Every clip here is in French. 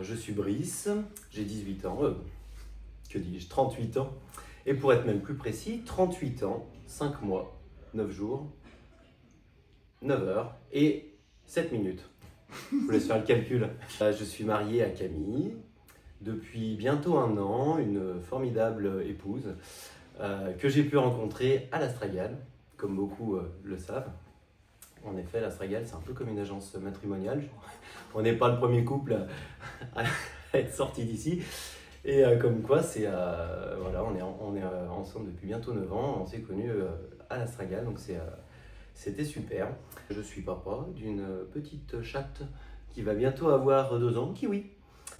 je suis Brice, j'ai 18 ans, que dis-je, 38 ans. Et pour être même plus précis, 38 ans, 5 mois, 9 jours, 9 heures et 7 minutes. Je vous laisse faire le calcul. Je suis marié à Camille, depuis bientôt un an, une formidable épouse que j'ai pu rencontrer à l'Astragale, comme beaucoup le savent. En effet, l'Astragale, c'est un peu comme une agence matrimoniale. On n'est pas le premier couple à être sorti d'ici. Et comme quoi, voilà, on est ensemble depuis bientôt 9 ans. On s'est connus à l'Astragale, donc c'était super. Je suis papa d'une petite chatte qui va bientôt avoir 2 ans, Kiwi.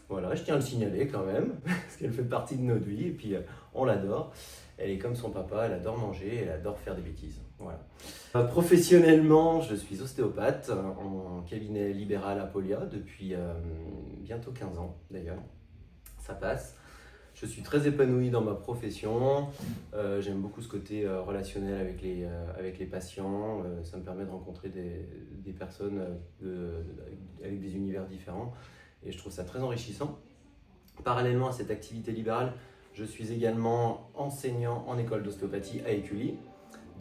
Voilà, je tiens à le signaler quand même, parce qu'elle fait partie de notre vie et puis on l'adore. Elle est comme son papa, elle adore manger, elle adore faire des bêtises. Voilà. Professionnellement, je suis ostéopathe en cabinet libéral à Polia depuis bientôt 15 ans d'ailleurs. Ça passe. Je suis très épanoui dans ma profession. J'aime beaucoup ce côté relationnel avec les patients. Ça me permet de rencontrer des personnes avec des univers différents. Et je trouve ça très enrichissant. Parallèlement à cette activité libérale, je suis également enseignant en école d'ostéopathie à Écully.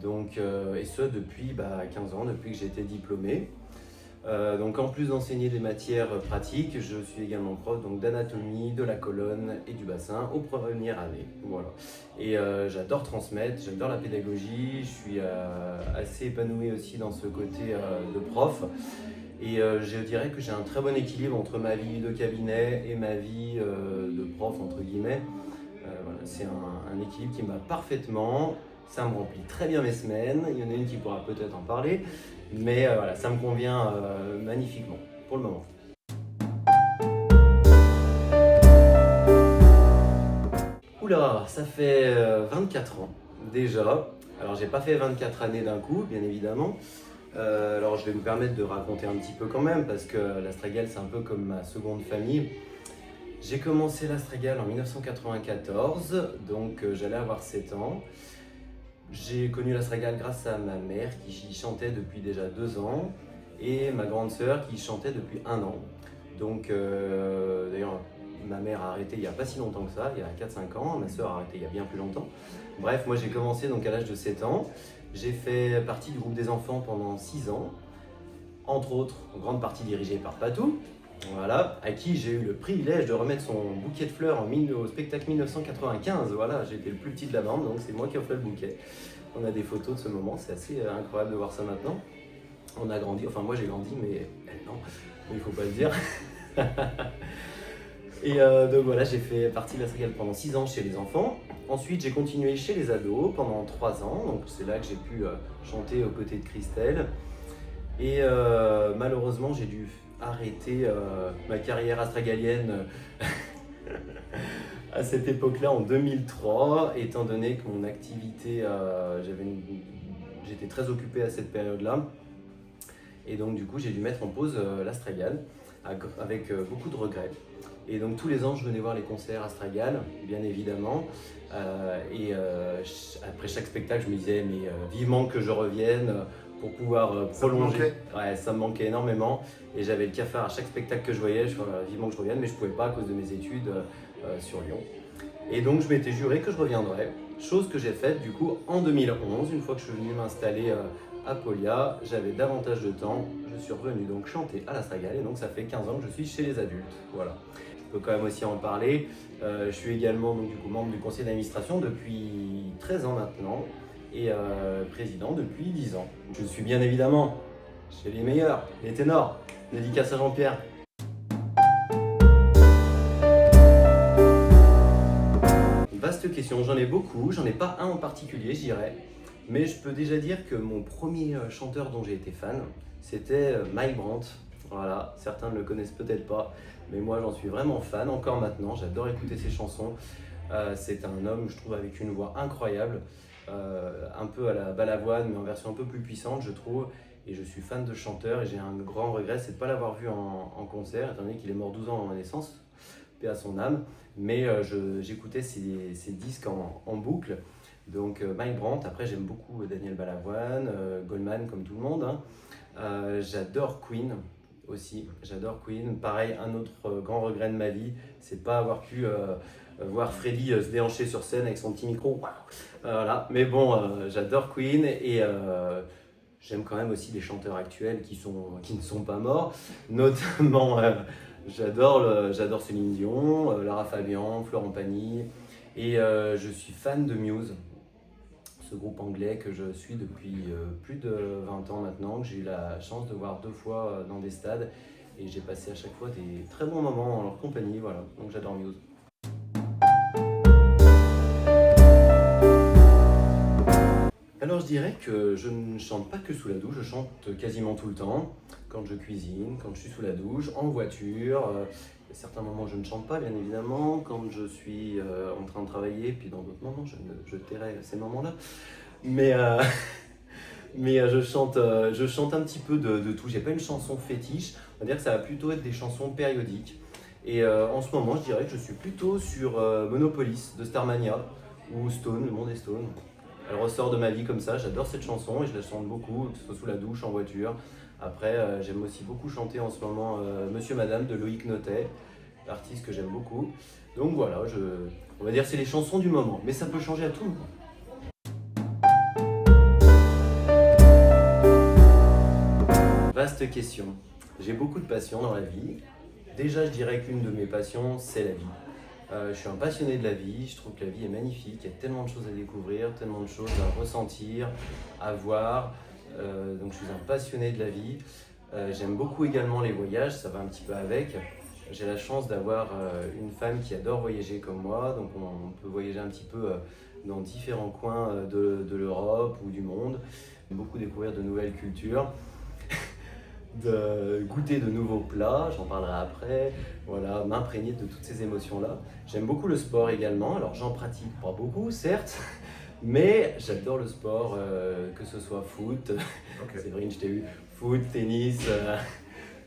Donc, et ce depuis 15 ans, depuis que j'ai été diplômé. Donc en plus d'enseigner des matières pratiques, je suis également prof d'anatomie, de la colonne et du bassin aux premières années. Voilà. Et j'adore transmettre, j'adore la pédagogie, je suis assez épanoui aussi dans ce côté de prof. Et je dirais que j'ai un très bon équilibre entre ma vie de cabinet et ma vie de prof, entre guillemets. Voilà, c'est un équilibre qui me va parfaitement. Ça me remplit très bien mes semaines. Il y en a une qui pourra peut-être en parler. Mais voilà, ça me convient magnifiquement pour le moment. Oula, ça fait 24 ans déjà. Alors j'ai pas fait 24 années d'un coup, bien évidemment. Alors je vais me permettre de raconter un petit peu quand même, parce que l'Astragale c'est un peu comme ma seconde famille. J'ai commencé l'Astragale en 1994, donc j'allais avoir 7 ans. J'ai connu l'Astragale grâce à ma mère qui chantait depuis déjà 2 ans et ma grande sœur qui chantait depuis 1 an. Donc d'ailleurs ma mère a arrêté il n'y a pas si longtemps que ça, il y a 4-5 ans, ma sœur a arrêté il y a bien plus longtemps. Bref, moi j'ai commencé donc à l'âge de 7 ans, j'ai fait partie du groupe des enfants pendant 6 ans, entre autres en grande partie dirigé par Patou. Voilà, à qui j'ai eu le privilège de remettre son bouquet de fleurs au spectacle 1995. Voilà, j'étais le plus petit de la bande, donc c'est moi qui ai offert le bouquet. On a des photos de ce moment, c'est assez incroyable de voir ça maintenant. On a grandi, enfin moi j'ai grandi, mais elle non, il faut pas le dire. Et donc voilà, j'ai fait partie de l'Astragale pendant 6 ans chez les enfants. Ensuite, j'ai continué chez les ados pendant 3 ans, donc c'est là que j'ai pu chanter aux côtés de Christelle. Et malheureusement, j'ai dû arrêter ma carrière astragalienne à cette époque-là, en 2003, étant donné que mon activité, j'étais très occupé à cette période-là. Et donc du coup, j'ai dû mettre en pause l'Astragale avec beaucoup de regrets. Et donc tous les ans, je venais voir les concerts Astragale, bien évidemment. Après chaque spectacle, je me disais, mais vivement que je revienne pour pouvoir prolonger. Ouais, ça me manquait énormément. Et j'avais le cafard à chaque spectacle que je voyais, vivement que je revienne, mais je ne pouvais pas à cause de mes études sur Lyon. Et donc je m'étais juré que je reviendrais, chose que j'ai faite du coup en 2011, une fois que je suis venu m'installer à Polia, j'avais davantage de temps, je suis revenu donc chanter à l'Astragale et donc ça fait 15 ans que je suis chez les adultes. Voilà. Je peux quand même aussi en parler. Je suis également donc, du coup, membre du conseil d'administration depuis 13 ans maintenant et président depuis 10 ans. Je suis bien évidemment chez les meilleurs, les ténors, dédicace à Jean-Pierre. Vaste question, j'en ai beaucoup, j'en ai pas un en particulier, je dirais. Mais je peux déjà dire que mon premier chanteur dont j'ai été fan, c'était Mike Brandt. Voilà, certains ne le connaissent peut-être pas, mais moi j'en suis vraiment fan, encore maintenant, j'adore écouter ses chansons. C'est un homme, je trouve, avec une voix incroyable, un peu à la Balavoine, mais en version un peu plus puissante, je trouve. Et je suis fan de ce chanteur et j'ai un grand regret, c'est de ne pas l'avoir vu en concert, étant donné qu'il est mort 12 ans avant ma naissance, paix à son âme. Mais j'écoutais ses disques en boucle. Donc Mike Brandt, après j'aime beaucoup Daniel Balavoine, Goldman comme tout le monde. Hein. J'adore Queen aussi, j'adore Queen. Pareil, un autre grand regret de ma vie, c'est pas avoir pu voir Freddie se déhancher sur scène avec son petit micro. Waouh. Voilà, mais bon, j'adore Queen et j'aime quand même aussi les chanteurs actuels qui ne sont pas morts, notamment j'adore Céline Dion, Lara Fabian, Florent Pagny et je suis fan de Muse, ce groupe anglais que je suis depuis plus de 20 ans maintenant, que j'ai eu la chance de voir 2 fois dans des stades et j'ai passé à chaque fois des très bons moments en leur compagnie, voilà, donc j'adore Muse. Alors je dirais que je ne chante pas que sous la douche, je chante quasiment tout le temps, quand je cuisine, quand je suis sous la douche, en voiture. Il y a certains moments où je ne chante pas bien évidemment, quand je suis en train de travailler, puis dans d'autres moments je tairai ces moments-là. Mais, je chante un petit peu de tout, j'ai pas une chanson fétiche, on va dire que ça va plutôt être des chansons périodiques. Et en ce moment je dirais que je suis plutôt sur Monopolis de Starmania ou Stone, le monde est Stone. Elle ressort de ma vie comme ça, j'adore cette chanson et je la chante beaucoup, que ce soit sous la douche, en voiture. Après, j'aime aussi beaucoup chanter en ce moment Monsieur Madame de Loïc Notet, artiste que j'aime beaucoup. Donc voilà, on va dire que c'est les chansons du moment, mais ça peut changer à tout moment. Vaste question. J'ai beaucoup de passions dans la vie. Déjà, je dirais qu'une de mes passions, c'est la vie. Je suis un passionné de la vie, je trouve que la vie est magnifique, il y a tellement de choses à découvrir, tellement de choses à ressentir, à voir. Donc je suis un passionné de la vie. J'aime beaucoup également les voyages, ça va un petit peu avec. J'ai la chance d'avoir une femme qui adore voyager comme moi, donc on peut voyager un petit peu dans différents coins de l'Europe ou du monde. J'aime beaucoup découvrir de nouvelles cultures, de goûter de nouveaux plats, j'en parlerai après, voilà, m'imprégner de toutes ces émotions-là. J'aime beaucoup le sport également, alors j'en pratique pas beaucoup, certes, mais j'adore le sport, que ce soit foot, okay. Séverine, je t'ai eu, foot, tennis,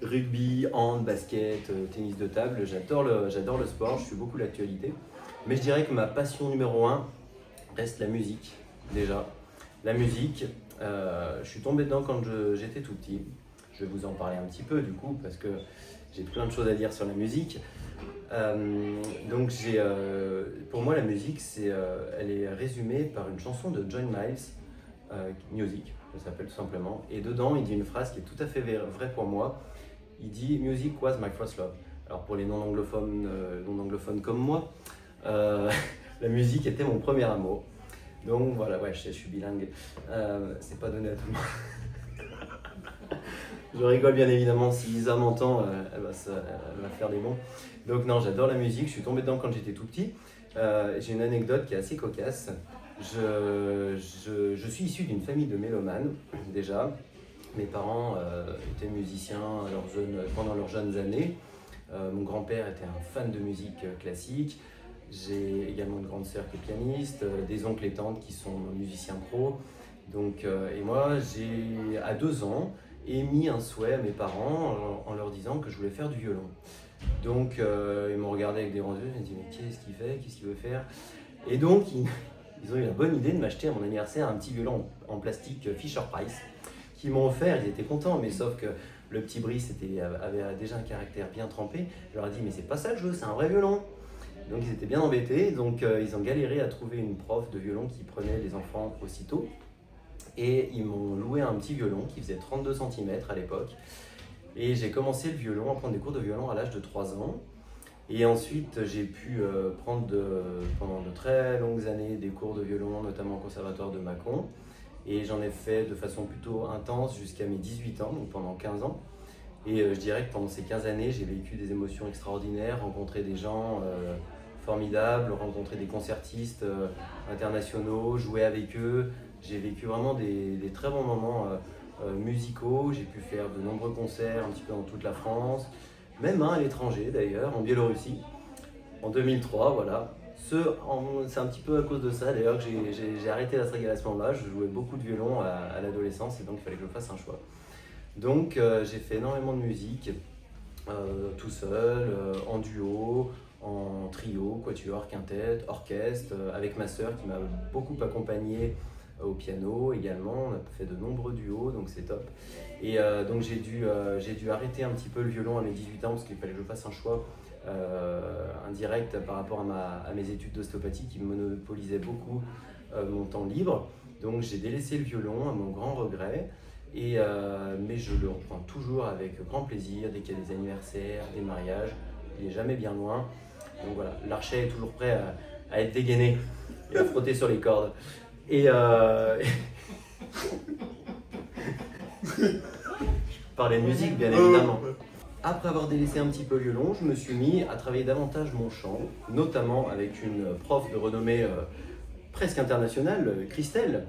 rugby, hand, basket, tennis de table, j'adore le sport, je suis beaucoup l'actualité. Mais je dirais que ma passion numéro 1 reste la musique, déjà. La musique, je suis tombé dedans quand j'étais tout petit. Je vais vous en parler un petit peu du coup, parce que j'ai plein de choses à dire sur la musique. Donc pour moi la musique, elle est résumée par une chanson de John Miles, Music, ça s'appelle tout simplement. Et dedans, il dit une phrase qui est tout à fait vraie pour moi. Il dit « Music was my first love ». Alors pour les non-anglophones comme moi, la musique était mon premier amour. Donc voilà, ouais, je suis bilingue. C'est pas donné à tout le monde. Je rigole bien évidemment, si Lisa m'entend, elle va faire des bons. Donc non, j'adore la musique, je suis tombé dedans quand j'étais tout petit. J'ai une anecdote qui est assez cocasse. Je suis issu d'une famille de mélomanes, déjà. Mes parents étaient musiciens pendant leurs jeunes années. Mon grand-père était un fan de musique classique. J'ai également une grande sœur qui est pianiste, des oncles et tantes qui sont musiciens pros. Donc, et moi, j'ai, à 2 ans, émis un souhait à mes parents en leur disant que je voulais faire du violon. Donc ils m'ont regardé avec des grands yeux, ils m'ont dit mais qu'est-ce qu'il fait, qu'est-ce qu'il veut faire? Et donc ils ont eu la bonne idée de m'acheter à mon anniversaire un petit violon en plastique Fisher-Price qu'ils m'ont offert, ils étaient contents, mais sauf que le petit Brice avait déjà un caractère bien trempé. Je leur ai dit mais c'est pas ça que je veux, c'est un vrai violon. Donc ils étaient bien embêtés, donc ils ont galéré à trouver une prof de violon qui prenait les enfants aussitôt. Et ils m'ont loué un petit violon qui faisait 32 cm à l'époque. Et j'ai commencé le violon, à prendre des cours de violon à l'âge de 3 ans. Et ensuite, j'ai pu prendre pendant de très longues années des cours de violon, notamment au conservatoire de Mâcon. Et j'en ai fait de façon plutôt intense jusqu'à mes 18 ans, donc pendant 15 ans. Et je dirais que pendant ces 15 années, j'ai vécu des émotions extraordinaires, rencontré des gens formidables, rencontré des concertistes internationaux, joué avec eux. J'ai vécu vraiment des très bons moments musicaux. J'ai pu faire de nombreux concerts un petit peu dans toute la France, même à l'étranger d'ailleurs, en Biélorussie, en 2003, voilà. C'est un petit peu à cause de ça d'ailleurs que j'ai arrêté la stringale à ce moment-là. Je jouais beaucoup de violon à l'adolescence et donc il fallait que je fasse un choix. Donc j'ai fait énormément de musique, tout seul, en duo, en trio, quatuor, quintette, orchestre, avec ma sœur qui m'a beaucoup accompagné au piano également. On a fait de nombreux duos, donc c'est top. Et donc j'ai dû arrêter un petit peu le violon à mes 18 ans parce qu'il fallait que je fasse un choix indirect par rapport à mes études d'ostéopathie qui monopolisaient beaucoup mon temps libre. Donc j'ai délaissé le violon à mon grand regret. Mais je le reprends toujours avec grand plaisir dès qu'il y a des anniversaires, des mariages. Il n'est jamais bien loin. Donc voilà, l'archet est toujours prêt à être dégainé et à frotter sur les cordes. Et parler de musique, bien évidemment. Après avoir délaissé un petit peu le violon, je me suis mis à travailler davantage mon chant, notamment avec une prof de renommée presque internationale, Christelle,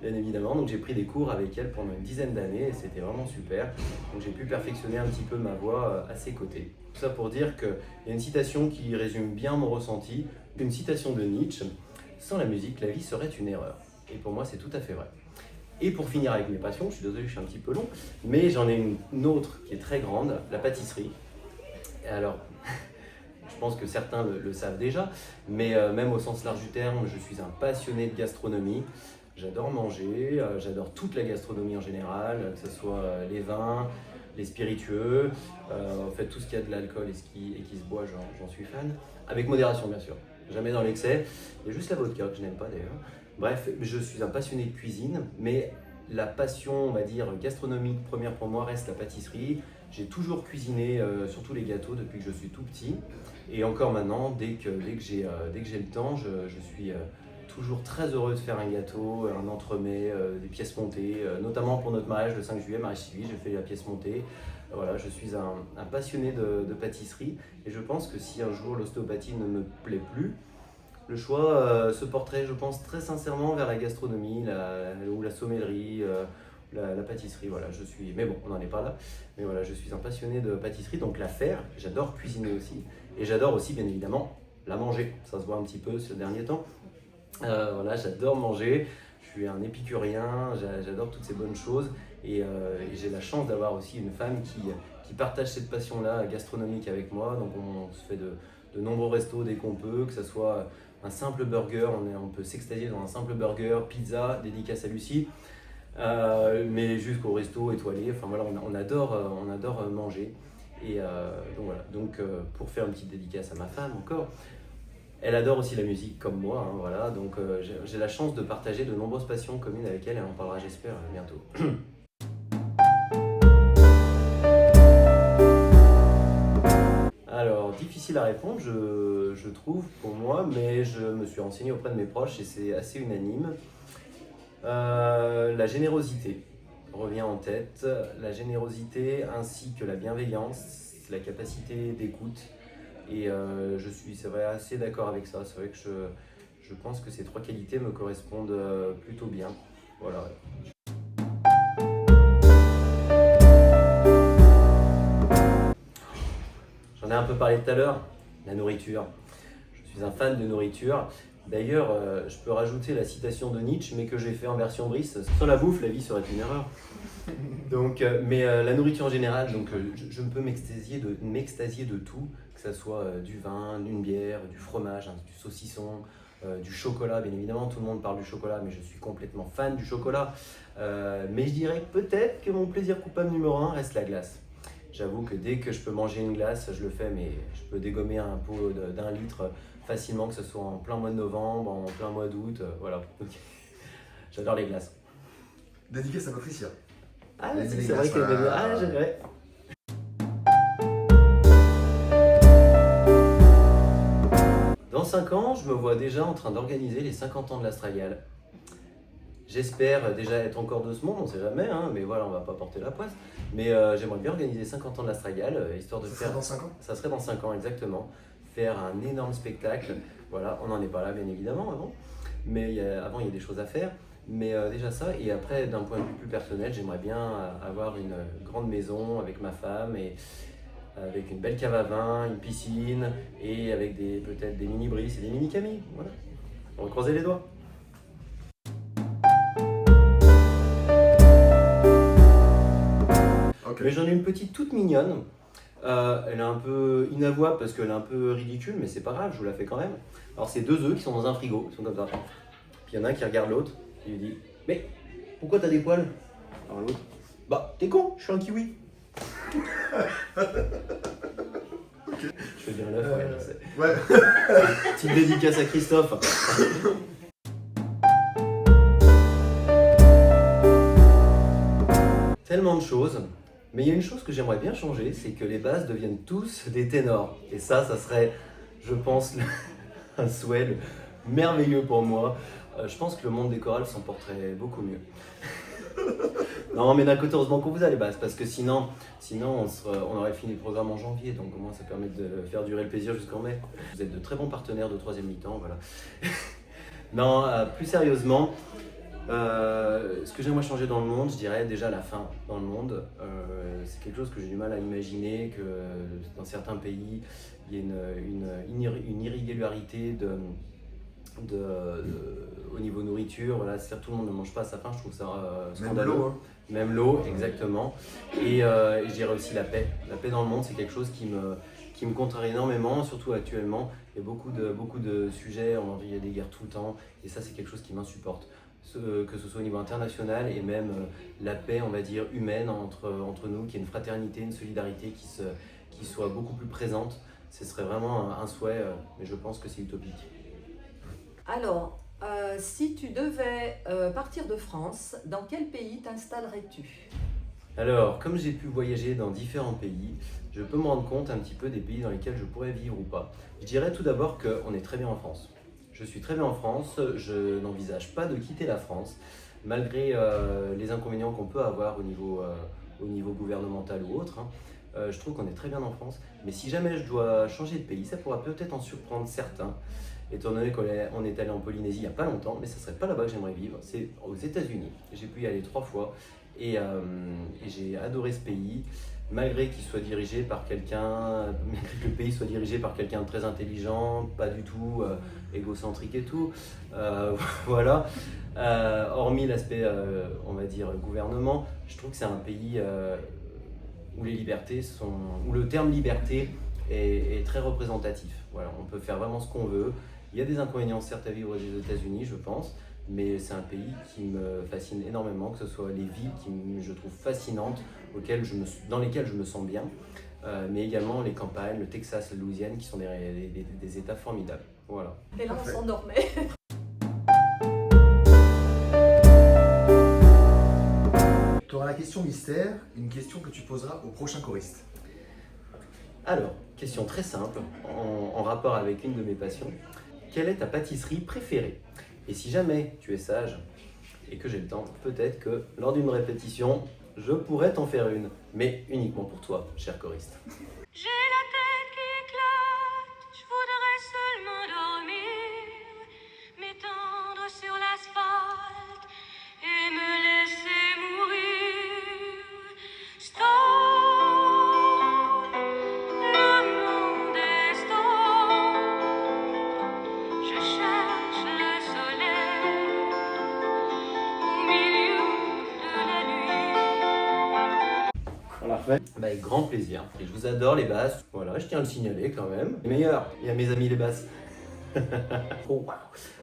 bien évidemment. Donc j'ai pris des cours avec elle pendant une dizaine d'années et c'était vraiment super. Donc j'ai pu perfectionner un petit peu ma voix à ses côtés. Tout ça pour dire qu'il y a une citation qui résume bien mon ressenti, une citation de Nietzsche: sans la musique, la vie serait une erreur. Et pour moi, c'est tout à fait vrai. Et pour finir avec mes passions, je suis désolé, je suis un petit peu long, mais j'en ai une autre qui est très grande, la pâtisserie. Et alors, je pense que certains le savent déjà, mais même au sens large du terme, je suis un passionné de gastronomie. J'adore manger, j'adore toute la gastronomie en général, que ce soit les vins, les spiritueux, en fait tout ce qui a de l'alcool et qui se boit, j'en suis fan. Avec modération bien sûr, jamais dans l'excès. Il y a juste la vodka que je n'aime pas d'ailleurs. Bref, je suis un passionné de cuisine, mais la passion, on va dire, gastronomique première pour moi reste la pâtisserie. J'ai toujours cuisiné, surtout les gâteaux, depuis que je suis tout petit. Et encore maintenant, dès que j'ai le temps, je suis toujours très heureux de faire un gâteau, un entremets, des pièces montées. Notamment pour notre mariage le 5 juillet, mariage civil, j'ai fait la pièce montée. Voilà, je suis un passionné de pâtisserie. Et je pense que si un jour l'ostéopathie ne me plaît plus, le choix se porterait, je pense, très sincèrement vers la gastronomie ou la sommellerie, la pâtisserie. Voilà, mais bon, on n'en est pas là. Mais voilà, je suis un passionné de pâtisserie, donc la faire. J'adore cuisiner aussi. Et j'adore aussi, bien évidemment, la manger. Ça se voit un petit peu ces derniers temps. Voilà, j'adore manger. Je suis un épicurien, j'adore toutes ces bonnes choses. Et j'ai la chance d'avoir aussi une femme qui partage cette passion-là gastronomique avec moi. Donc on se fait de nombreux restos dès qu'on peut, que ce soit un simple burger, on peut s'extasier dans un simple burger, pizza, dédicace à Lucie, mais jusqu'au resto étoilé. Enfin voilà, on adore manger. Et donc voilà, pour faire une petite dédicace à ma femme encore, elle adore aussi la musique comme moi, hein, voilà. Donc j'ai la chance de partager de nombreuses passions communes avec elle et on en parlera, j'espère, bientôt. Alors, difficile à répondre, je trouve, pour moi, mais je me suis renseigné auprès de mes proches et c'est assez unanime. La générosité revient en tête, la générosité ainsi que la bienveillance, la capacité d'écoute. Et c'est vrai, assez d'accord avec ça. C'est vrai que je pense que ces trois qualités me correspondent plutôt bien. Voilà. J'en ai un peu parlé tout à l'heure, la nourriture. Je suis un fan de nourriture. D'ailleurs, je peux rajouter la citation de Nietzsche, mais que j'ai fait en version Brice. Sans la bouffe, la vie serait une erreur. Donc, la nourriture en général, donc, je peux m'extasier de tout, que ce soit du vin, d'une bière, du fromage, hein, du saucisson, du chocolat. Bien évidemment, tout le monde parle du chocolat, mais je suis complètement fan du chocolat. Mais je dirais que peut-être que mon plaisir coupable numéro 1 reste la glace. J'avoue que dès que je peux manger une glace, je le fais, mais je peux dégommer un pot d'1 litre facilement, que ce soit en plein mois de novembre, en plein mois d'août, voilà. J'adore les glaces. Dédicace à Patricia. Ah, si, c'est vrai qu'elle est bien. Ah, j'aimerais. Dans 5 ans, je me vois déjà en train d'organiser les 50 ans de l'Astragale. J'espère déjà être encore de ce monde, on ne sait jamais, hein, mais voilà, on ne va pas porter la poisse. Mais j'aimerais bien organiser 50 ans de l'Astragale, histoire de faire... Ça serait dans 5 ans? Ça serait dans 5 ans, exactement. Faire un énorme spectacle. Voilà, on n'en est pas là, bien évidemment, avant. Mais avant, il y a des choses à faire. Mais déjà ça, et après, d'un point de vue plus personnel, j'aimerais bien avoir une grande maison avec ma femme, et avec une belle cave à vin, une piscine, et avec peut-être des mini-brises et des mini-camis. Voilà. On va croiser les doigts. Okay. Mais j'en ai une petite toute mignonne. Elle est un peu inavouable parce qu'elle est un peu ridicule, mais c'est pas grave, je vous la fais quand même. Alors c'est 2 œufs qui sont dans un frigo, ils sont comme ça. Puis il y en a un qui regarde l'autre, et il lui dit Mais pourquoi t'as des poils? Alors l'autre, bah t'es con, je suis un kiwi. Je veux dire l'œuf, ouais, je sais. Ouais. Petite dédicace à Christophe. Tellement de choses. Mais il y a une chose que j'aimerais bien changer, c'est que les basses deviennent tous des ténors. Et ça serait, je pense, un souhait merveilleux pour moi. Je pense que le monde des chorales s'en porterait beaucoup mieux. Non, mais d'un côté, heureusement qu'on vous a les basses, parce que sinon on aurait fini le programme en janvier, donc au moins ça permet de faire durer le plaisir jusqu'en mai. Vous êtes de très bons partenaires de troisième mi-temps, voilà. Non, plus sérieusement, ce que j'aimerais changer dans le monde, je dirais déjà la faim dans le monde. C'est quelque chose que j'ai du mal à imaginer, que dans certains pays, il y ait une irrégularité au niveau nourriture. Voilà, c'est-à-dire tout le monde ne mange pas à sa faim, je trouve ça scandaleux. Même l'eau, hein. Même l'eau, exactement. Et je dirais aussi la paix. La paix dans le monde, c'est quelque chose qui me contrarie énormément, surtout actuellement. Il y a beaucoup de sujets, il y a des guerres tout le temps, et ça c'est quelque chose qui m'insupporte. Que ce soit au niveau international et même la paix, on va dire, humaine entre nous, qu'il y ait une fraternité, une solidarité qui soit beaucoup plus présente. Ce serait vraiment un souhait, mais je pense que c'est utopique. Alors, si tu devais partir de France, dans quel pays t'installerais-tu? Alors, comme j'ai pu voyager dans différents pays, je peux me rendre compte un petit peu des pays dans lesquels je pourrais vivre ou pas. Je dirais tout d'abord qu'on est très bien en France. Je suis très bien en France, je n'envisage pas de quitter la France, malgré les inconvénients qu'on peut avoir au niveau gouvernemental ou autre. Je trouve qu'on est très bien en France, mais si jamais je dois changer de pays, ça pourra peut-être en surprendre certains, étant donné qu'on est allé en Polynésie il n'y a pas longtemps, mais ce ne serait pas là-bas que j'aimerais vivre, c'est aux États-Unis. J'ai pu y aller 3 fois et j'ai adoré ce pays. Malgré qu'il soit dirigé par quelqu'un, malgré que le pays soit dirigé par quelqu'un de très intelligent, pas du tout égocentrique et tout, voilà. Hormis l'aspect, on va dire, gouvernement, je trouve que c'est un pays où les libertés sont, où le terme liberté est très représentatif. Voilà, on peut faire vraiment ce qu'on veut. Il y a des inconvénients certes à vivre aux États-Unis, je pense, mais c'est un pays qui me fascine énormément, que ce soit les villes je trouve fascinantes, dans lesquelles je me sens bien, mais également les campagnes, le Texas, la Louisiane, qui sont des États formidables. Voilà. Et là, on Parfait. s'endormait. Tu auras la question mystère, une question que tu poseras au prochain choriste. Alors, question très simple, en rapport avec une de mes passions. Quelle est ta pâtisserie préférée? Et si jamais tu es sage et que j'ai le temps, peut-être que lors d'une répétition, je pourrais t'en faire une, mais uniquement pour toi, cher choriste. J'ai la tête qui éclate, je voudrais seulement dormir, m'étendre sur l'asphalte et me laisser mourir. Stone, le monde est stone, je cherche le soleil au milieu de la nuit. On la refait? Bah, avec grand plaisir. Et je vous adore les basses. Voilà, je tiens à le signaler quand même. Les meilleurs, il y a mes amis les basses. Oh, wow.